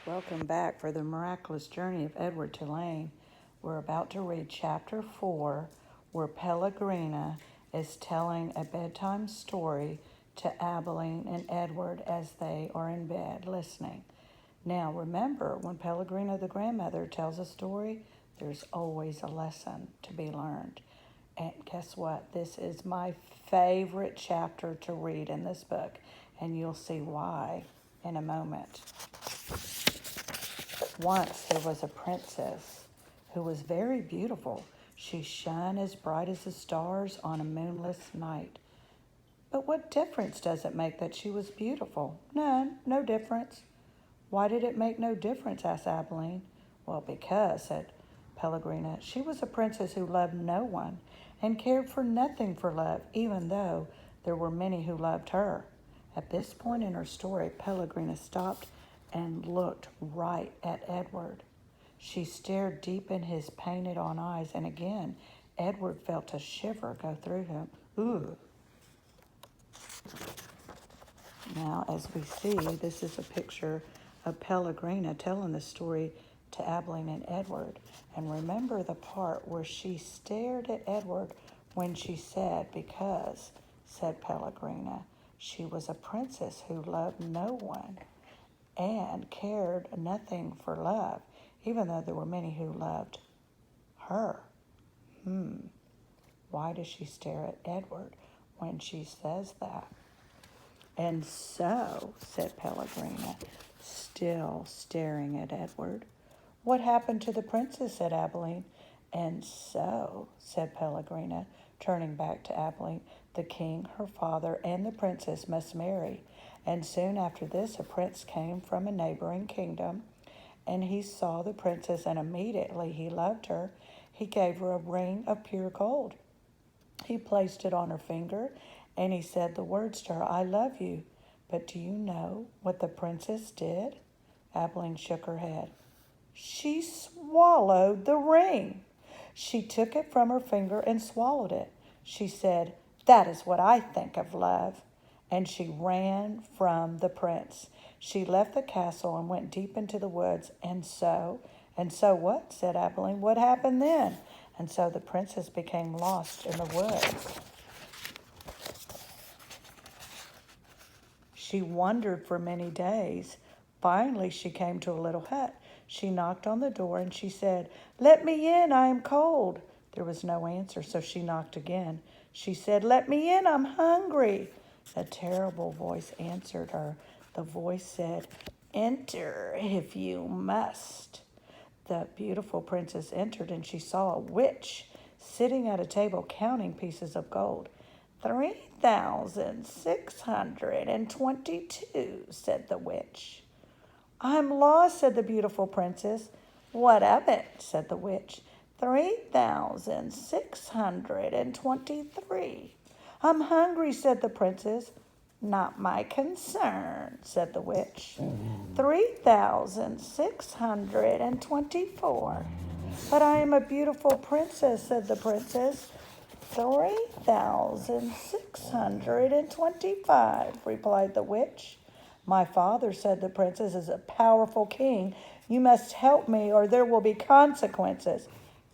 Welcome back for the miraculous journey of Edward Tulane. We're about to read chapter 4, where Pellegrina is telling a bedtime story to Abilene and Edward as they are in bed listening. Now remember, when Pellegrina the grandmother tells a story, there's always a lesson to be learned. And guess what? This is my favorite chapter to read in this book, and you'll see why in a moment. Once there was a princess who was very beautiful. She shone as bright as the stars on a moonless night. But what difference does it make that she was beautiful? None, no difference. Why did it make no difference? Asked Abilene. Well, because, said Pellegrina, she was a princess who loved no one and cared for nothing for love, even though there were many who loved her. At this point in her story, Pellegrina stopped and looked right at Edward. She stared deep in his painted-on eyes, and again Edward felt a shiver go through him. Ooh. Now, as we see, this is a picture of Pellegrina telling the story to Abilene and Edward. And remember the part where she stared at Edward when she said, because, said Pellegrina, she was a princess who loved no one and cared nothing for love, even though there were many who loved her. Why does she stare at Edward when she says that? And so, said Pellegrina, still staring at Edward. What happened to the princess? Said Abilene. And so, said Pellegrina, turning back to Abilene, the king, her father, and the princess must marry. And soon after this, a prince came from a neighboring kingdom, and he saw the princess, and immediately he loved her. He gave her a ring of pure gold. He placed it on her finger, and he said the words to her, I love you. But do you know what the princess did? Abilene shook her head. She swallowed the ring. She took it from her finger and swallowed it. She said, that is what I think of love. And she ran from the prince. She left the castle and went deep into the woods. And so what? Said Abilene. What happened then? And so the princess became lost in the woods. She wandered for many days. Finally, she came to a little hut. She knocked on the door and she said, let me in, I am cold. There was no answer, so she knocked again. She said, let me in, I'm hungry. A terrible voice answered her. The voice said, enter if you must. The beautiful princess entered, and she saw a witch sitting at a table counting pieces of gold. 3,622, said the witch. I'm lost, said the beautiful princess. What of it? Said the witch. 3,623. I'm hungry, said the princess. Not my concern, said the witch. 3,624. But I am a beautiful princess, said the princess. 3,625, replied the witch. My father, said the princess, is a powerful king. You must help me or there will be consequences.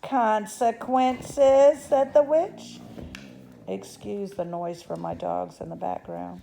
Consequences, said the witch. Excuse the noise from my dogs in the background.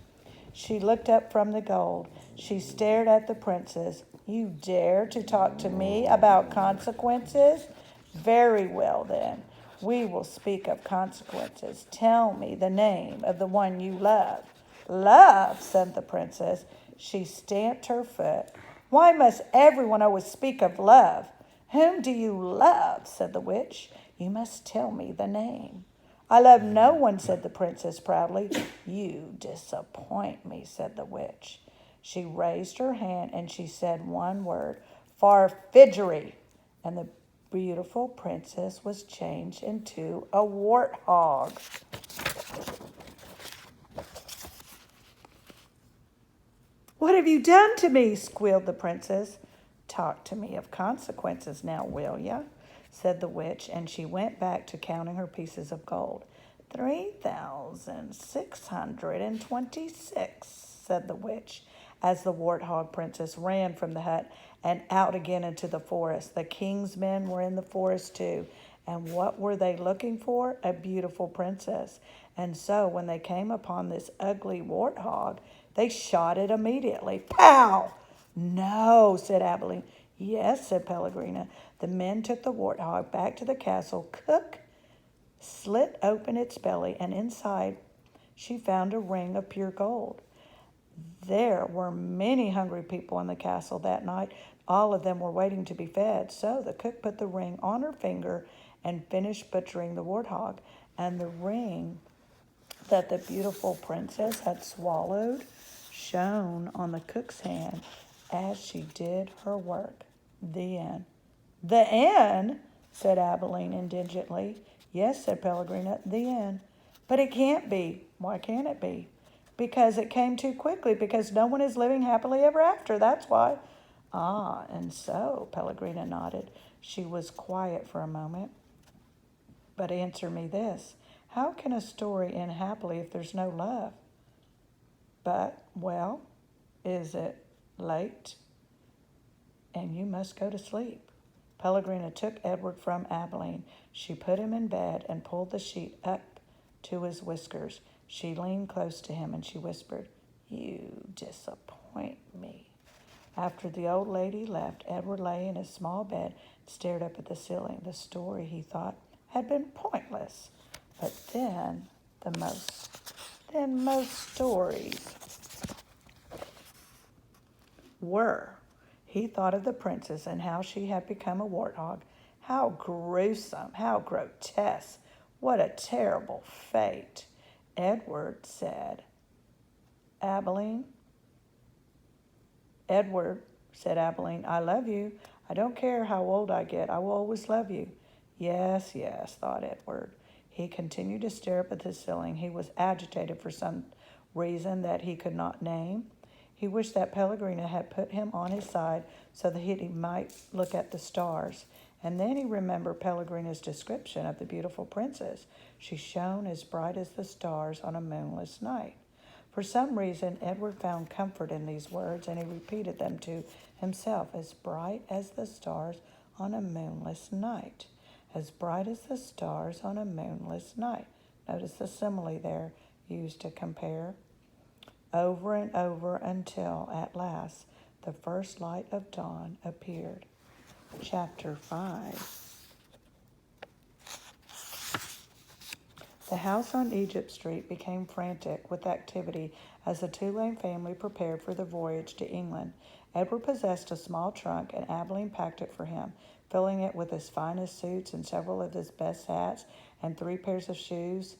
She looked up from the gold. She stared at the princess. You dare to talk to me about consequences? Very well, then. We will speak of consequences. Tell me the name of the one you love. Love, said the princess. She stamped her foot. Why must everyone always speak of love? Whom do you love? Said the witch. You must tell me the name. I love no one, said the princess proudly. You disappoint me, said the witch. She raised her hand and she said one word, farfiggery. And the beautiful princess was changed into a warthog. What have you done to me? Squealed the princess. Talk to me of consequences now, will ya? Said the witch, and she went back to counting her pieces of gold. 3,626, said the witch. as the warthog princess ran from the hut and out again into the forest. The king's men were in the forest too. And what were they looking for? A beautiful princess. And so when they came upon this ugly warthog, they shot it immediately. Pow! No, said Abilene. Yes, said Pellegrina. The men took the warthog back to the castle. Cook slit open its belly, and inside she found a ring of pure gold. There were many hungry people in the castle that night. All of them were waiting to be fed. So the cook put the ring on her finger and finished butchering the warthog. And the ring that the beautiful princess had swallowed shone on the cook's hand as she did her work. The end. The end, said Abilene indigently. Yes, said Pellegrina, the end. But it can't be. Why can't it be? Because it came too quickly, because no one is living happily ever after. That's why. Ah, and so, Pellegrina nodded. She was quiet for a moment. But answer me this. How can a story end happily if there's no love? But, well, is it late? And you must go to sleep. Pellegrina took Edward from Abilene. She put him in bed and pulled the sheet up to his whiskers. She leaned close to him and she whispered, You disappoint me. After the old lady left, Edward lay in his small bed and stared up at the ceiling. The story, he thought, had been pointless. But then most stories were. He thought of the princess and how she had become a warthog. How gruesome, how grotesque, what a terrible fate. Edward said, Edward, said Abilene, I love you. I don't care how old I get. I will always love you. Yes, yes, thought Edward. He continued to stare up at the ceiling. He was agitated for some reason that he could not name. He wished that Pellegrina had put him on his side so that he might look at the stars. And then he remembered Pellegrina's description of the beautiful princess. She shone as bright as the stars on a moonless night. For some reason, Edward found comfort in these words, and he repeated them to himself, as bright as the stars on a moonless night. As bright as the stars on a moonless night. Notice the simile there used to compare. Over and over until, at last, the first light of dawn appeared. Chapter 5. The house on Egypt Street became frantic with activity as the Tulane family prepared for the voyage to England. Edward possessed a small trunk, and Abilene packed it for him, filling it with his finest suits and several of his best hats and 3 pairs of shoes,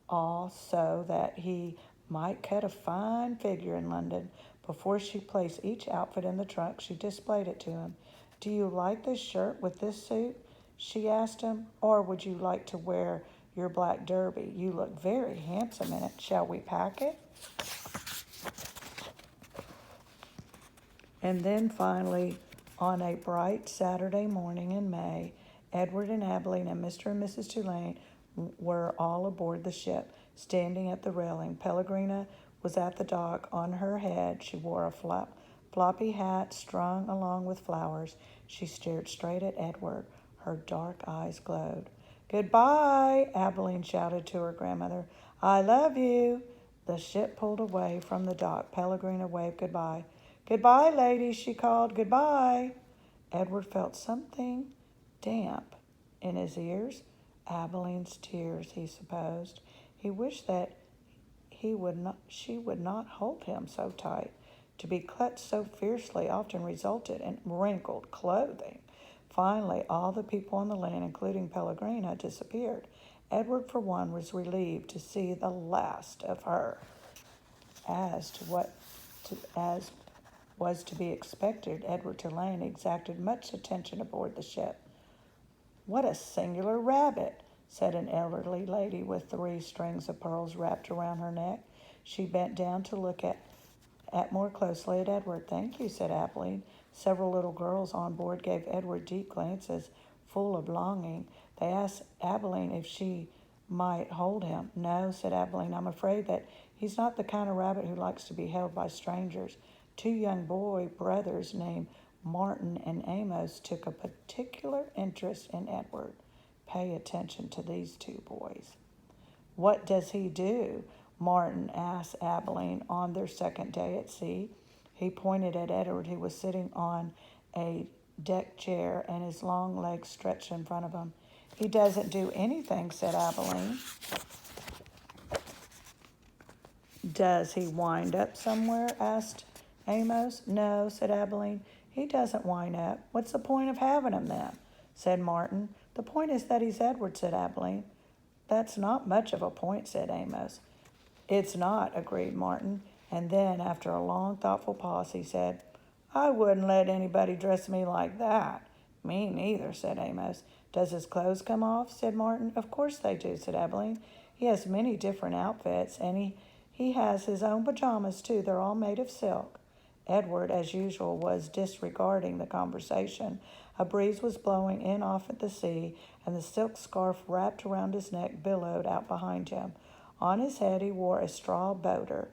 all so that he might cut a fine figure in London. Before she placed each outfit in the trunk, she displayed it to him. Do you like this shirt with this suit? She asked him. Or would you like to wear your black derby? You look very handsome in it. Shall we pack it? And then finally, on a bright Saturday morning in May, Edward and Abilene and Mr. and Mrs. Tulane were all aboard the ship, standing at the railing. Pellegrina was at the dock. On her head, she wore a floppy hat strung along with flowers. She stared straight at Edward. Her dark eyes glowed. Goodbye, Abilene shouted to her grandmother. I love you. The ship pulled away from the dock. Pellegrina waved goodbye. Goodbye, ladies, she called. Goodbye. Edward felt something damp in his ears. Abilene's tears, he supposed. He wished that she would not hold him so tight. To be clutched so fiercely often resulted in wrinkled clothing. Finally, all the people on the land, including Pellegrina, disappeared. Edward, for one, was relieved to see the last of her. As was to be expected, Edward Tulane exacted much attention aboard the ship. What a singular rabbit, said an elderly lady with 3 strings of pearls wrapped around her neck. She bent down to look at more closely at Edward. Thank you, said Abilene. Several little girls on board gave Edward deep glances full of longing. They asked Abilene if she might hold him. No, said Abilene, I'm afraid that he's not the kind of rabbit who likes to be held by strangers. Two young boy brothers named Martin and Amos took a particular interest in Edward. Pay attention to these two boys. What does he do? Martin asked Abilene on their second day at sea. He pointed at Edward, who was sitting on a deck chair and his long legs stretched in front of him. He doesn't do anything, said Abilene. Does he wind up somewhere? Asked Amos. No, said Abilene. He doesn't wind up. What's the point of having him then? Said Martin. The point is that he's Edward, said Abilene. That's not much of a point, said Amos. It's not, agreed Martin. And then, after a long, thoughtful pause, he said, I wouldn't let anybody dress me like that. Me neither, said Amos. Does his clothes come off? Said Martin. Of course they do, said Abilene. He has many different outfits, and he has his own pajamas, too. They're all made of silk. Edward, as usual, was disregarding the conversation. A breeze was blowing in off at the sea, and the silk scarf wrapped around his neck billowed out behind him. On his head he wore a straw boater.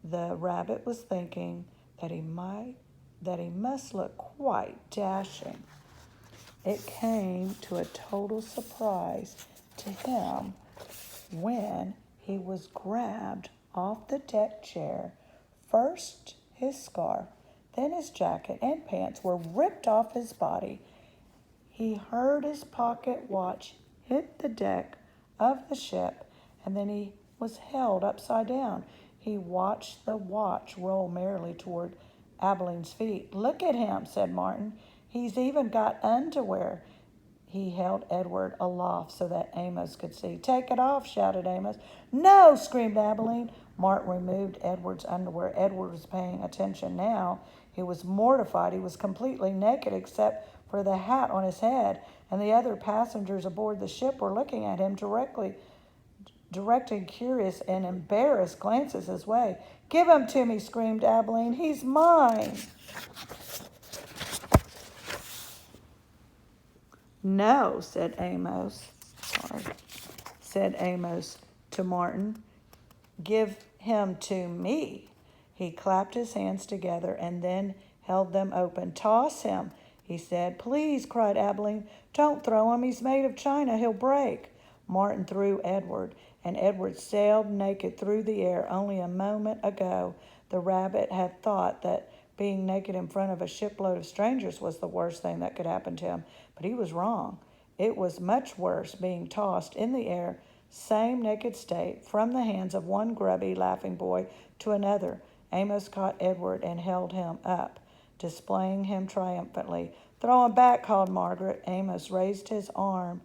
The rabbit was thinking that he must look quite dashing. It came to a total surprise to him when he was grabbed off the deck chair. First his scarf, then his jacket and pants were ripped off his body. He heard his pocket watch hit the deck of the ship, and then he was held upside down. He watched the watch roll merrily toward Abilene's feet. Look at him, said Martin. He's even got underwear. He held Edward aloft so that Amos could see. Take it off, shouted Amos. No, screamed Abilene. Martin removed Edward's underwear. Edward was paying attention now. He was mortified. He was completely naked except for the hat on his head, and the other passengers aboard the ship were looking at him directing curious and embarrassed glances his way. Give him to me, screamed Abilene. He's mine. No, said Amos. Said Amos to Martin. Give him to me. He clapped his hands together and then held them open. Toss him, he said. Please, cried Abilene. Don't throw him. He's made of china. He'll break. Martin threw Edward, and Edward sailed naked through the air. Only a moment ago, the rabbit had thought that being naked in front of a shipload of strangers was the worst thing that could happen to him. But he was wrong. It was much worse being tossed in the air, same naked state, from the hands of one grubby, laughing boy to another. Amos caught Edward and held him up, displaying him triumphantly. Throw him back, called Margaret. Amos raised his arm,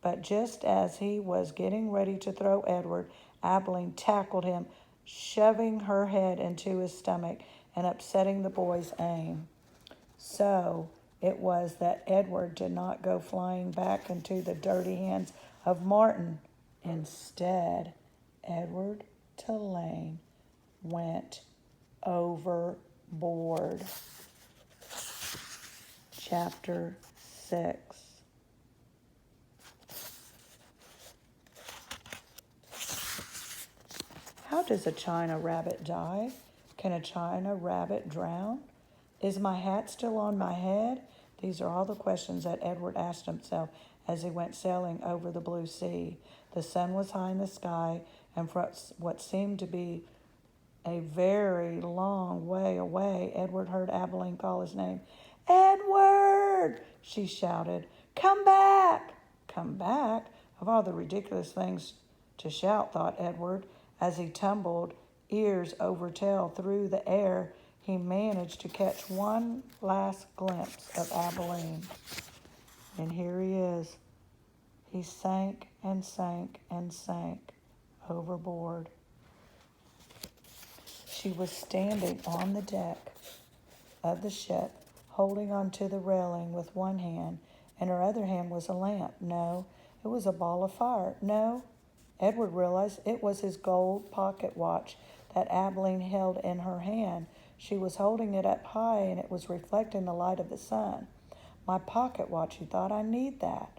but just as he was getting ready to throw Edward, Abilene tackled him, shoving her head into his stomach and upsetting the boy's aim. So it was that Edward did not go flying back into the dirty hands of Martin. Instead, Edward Tulane went overboard. Chapter 6. How does a China rabbit die? Can a China rabbit drown? Is my hat still on my head? These are all the questions that Edward asked himself as he went sailing over the blue sea. The sun was high in the sky, and from what seemed to be a very long way away, Edward heard Abilene call his name. Edward! She shouted. Come back! Come back? Of all the ridiculous things to shout, thought Edward. As he tumbled ears over tail through the air, he managed to catch one last glimpse of Abilene. And here he is. He sank and sank and sank overboard. She was standing on the deck of the ship, holding onto the railing with one hand, and her other hand was a lamp. No, it was a ball of fire. No, Edward realized it was his gold pocket watch that Abilene held in her hand. She was holding it up high, and it was reflecting the light of the sun. My pocket watch, he thought. I need that.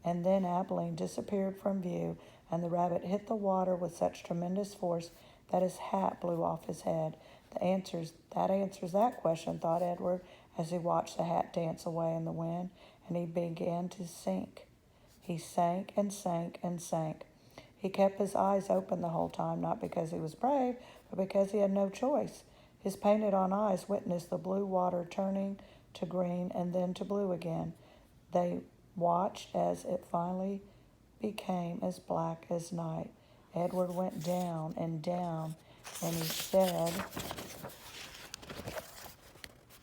And then Abilene disappeared from view, and the rabbit hit the water with such tremendous force that his hat blew off his head. That answers that question, thought Edward, as he watched the hat dance away in the wind, and he began to sink. He sank and sank and sank. He kept his eyes open the whole time, not because he was brave, but because he had no choice. His painted-on eyes witnessed the blue water turning to green and then to blue again. They watched as it finally became as black as night. Edward went down and down, and he said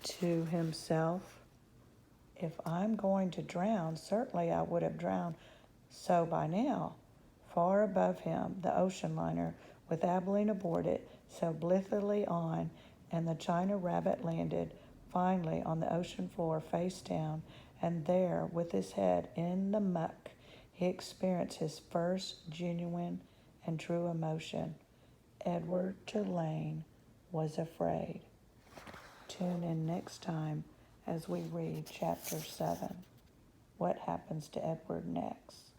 to himself, "If I'm going to drown, certainly I would have drowned so by now." Far above him, the ocean liner, with Abilene aboard it, sailed blithely on, and the China Rabbit landed finally on the ocean floor face down, and there, with his head in the muck, he experienced his first genuine and true emotion. Edward Tulane was afraid. Tune in next time as we read Chapter 7. What happens to Edward next?